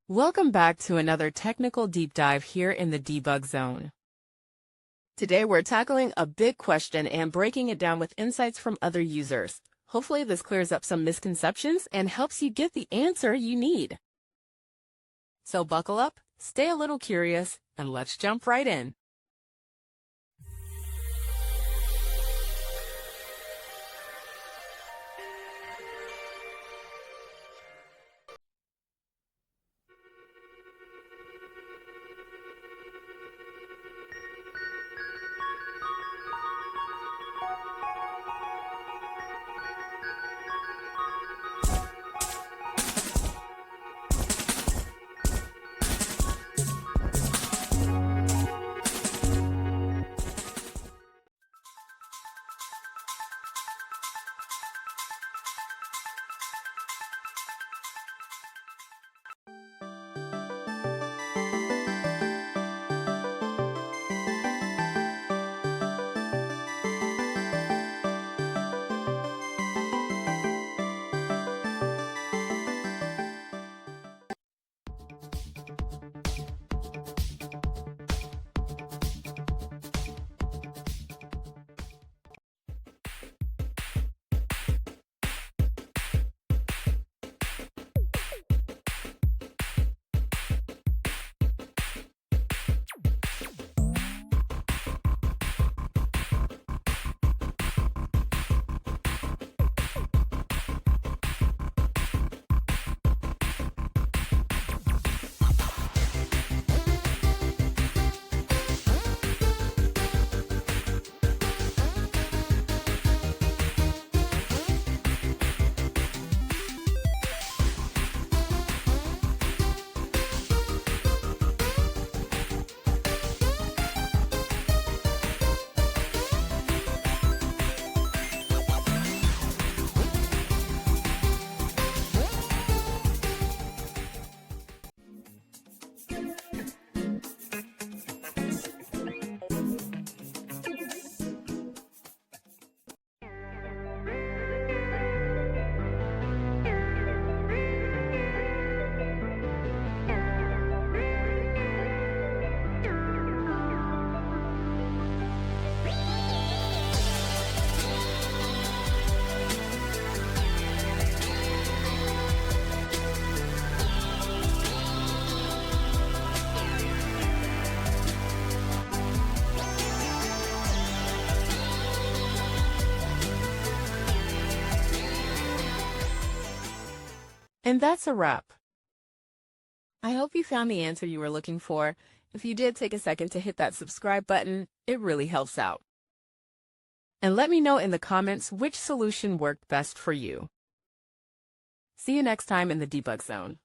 Welcome back to another technical deep dive here in the debug zone. Today we're tackling a big question and breaking it down with insights from other users. Hopefully this clears up some misconceptions and helps you get the answer you need. So buckle up, stay a little curious, and let's jump right in. And that's a wrap. I hope you found the answer you were looking for. If you did, take a second to hit that subscribe button. It really helps out. And let me know in the comments which solution worked best for you. See you next time in the debug zone.